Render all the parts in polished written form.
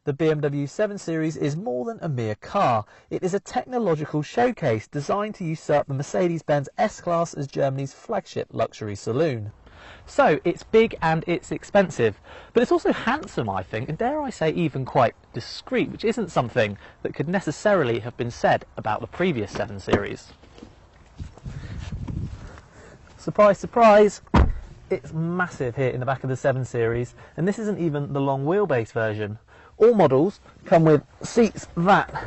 The BMW 7 Series is more than a mere car. It is a technological showcase designed to usurp the Mercedes-Benz S-Class as Germany's flagship luxury saloon. So it's big and it's expensive, but it's also handsome, I think, and dare I say even quite discreet, which isn't something that could necessarily have been said about the previous 7 Series. Surprise, surprise, it's massive here in the back of the 7 Series, and this isn't even the long wheelbase version. All models come with seats that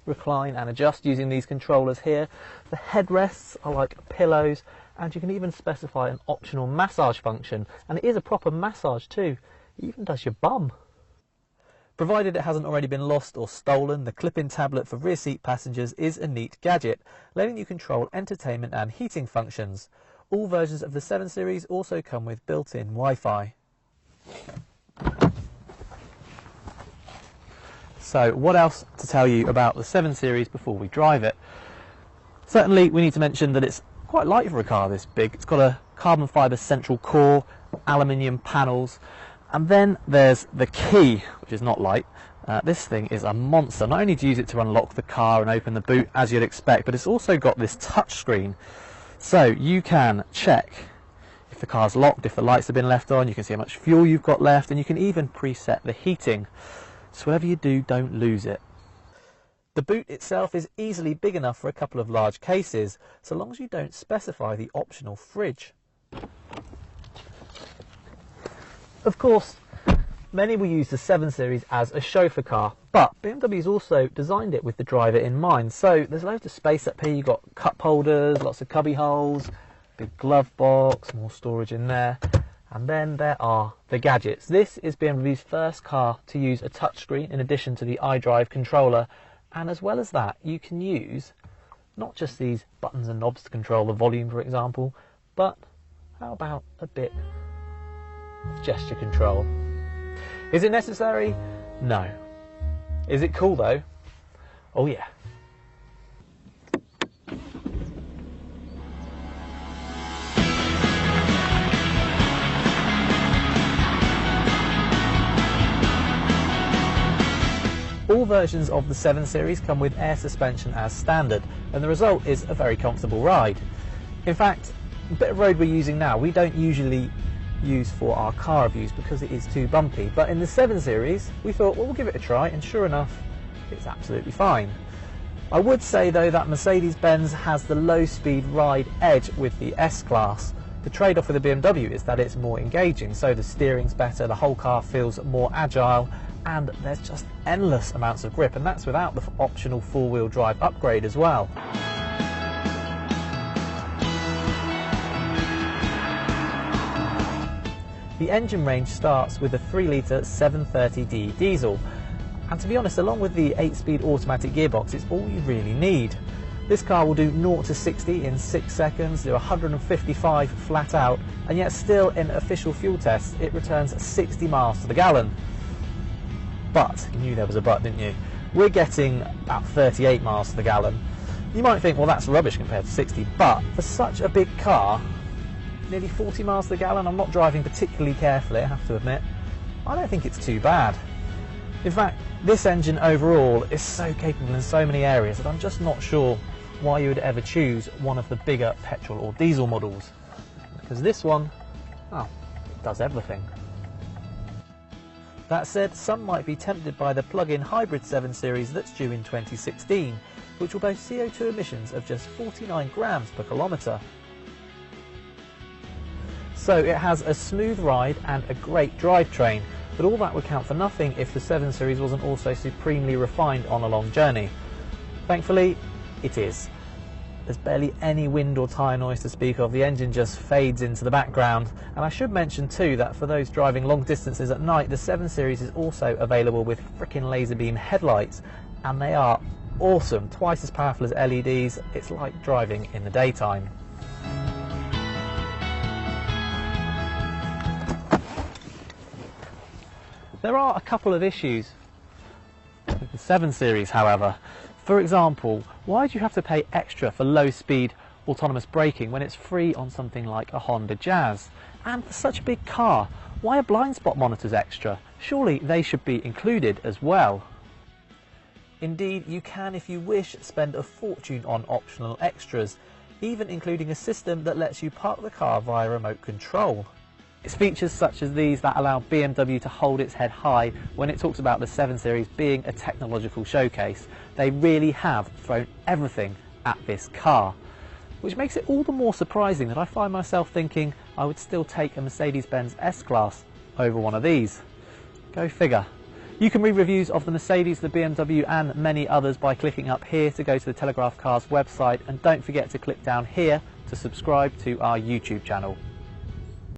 recline and adjust using these controllers here. The headrests are like pillows, and you can even specify an optional massage function, and it is a proper massage too. It even does your bum. Provided it hasn't already been lost or stolen, the clip-in tablet for rear seat passengers is a neat gadget, letting you control entertainment and heating functions. All versions of the 7 Series also come with built-in Wi-Fi. So what else to tell you about the 7 Series before we drive it? Certainly we need to mention that it's quite light for a car this big. It's got a carbon fibre central core, aluminium panels, and then there's the key, which is not light. This thing is a monster. Not only do you use it to unlock the car and open the boot as you'd expect, but it's also got this touch screen. So you can check if the car's locked, if the lights have been left on, you can see how much fuel you've got left, and you can even preset the heating. So whatever you do, don't lose it. The boot itself is easily big enough for a couple of large cases, so long as you don't specify the optional fridge. Of course, many will use the 7 Series as a chauffeur car, but BMW's also designed it with the driver in mind. So there's loads of space up here. You've got cup holders, lots of cubby holes, big glove box, more storage in there. And then there are the gadgets. This is BMW's first car to use a touchscreen in addition to the iDrive controller. And as well as that, you can use not just these buttons and knobs to control the volume, for example, but how about a bit of gesture control? Is it necessary? No. Is it cool though? Oh yeah. All versions of the 7 Series come with air suspension as standard, and the result is a very comfortable ride. In fact, the bit of road we're using now we don't usually use for our car reviews because it is too bumpy, but in the 7 Series we thought, well, we'll give it a try, and sure enough it's absolutely fine. I would say though that Mercedes-Benz has the low speed ride edge with the S-Class. The trade-off with the BMW is that it's more engaging, so the steering's better, the whole car feels more agile, and there's just endless amounts of grip, and that's without the optional four-wheel drive upgrade as well. The engine range starts with a 3-litre 730D diesel, and to be honest, along with the 8-speed automatic gearbox, it's all you really need. This car will do 0 to 60 in 6 seconds, do 155 flat out, and yet still in official fuel tests it returns 60 miles to the gallon. But, you knew there was a but, didn't you? We're getting about 38 miles to the gallon. You might think, well, that's rubbish compared to 60, but for such a big car, nearly 40 miles to the gallon, I'm not driving particularly carefully, I have to admit. I don't think it's too bad. In fact, this engine overall is so capable in so many areas that I'm just not sure why you would ever choose one of the bigger petrol or diesel models. Because this one, oh, it does everything. That said, some might be tempted by the plug-in hybrid 7 Series that's due in 2016, which will boast CO2 emissions of just 49 grams per kilometre. So it has a smooth ride and a great drivetrain, but all that would count for nothing if the 7 Series wasn't also supremely refined on a long journey. Thankfully, it is. There's barely any wind or tyre noise to speak of, the engine just fades into the background, and I should mention too that for those driving long distances at night, the 7 Series is also available with frickin' laser beam headlights, and they are awesome, twice as powerful as LEDs. It's like driving in the daytime. There are a couple of issues with the 7 Series, however. For example, why do you have to pay extra for low-speed autonomous braking when it's free on something like a Honda Jazz? And for such a big car, Why are blind spot monitors extra? Surely they should be included as well. Indeed, you can, if you wish, spend a fortune on optional extras, even including a system that lets you park the car via remote control. It's features such as these that allow BMW to hold its head high when it talks about the 7 Series being a technological showcase. They really have thrown everything at this car, which makes it all the more surprising that I find myself thinking I would still take a Mercedes-Benz S-Class over one of these. Go figure. You can read reviews of the Mercedes, the BMW and many others by clicking up here to go to the Telegraph Cars website, and don't forget to click down here to subscribe to our YouTube channel.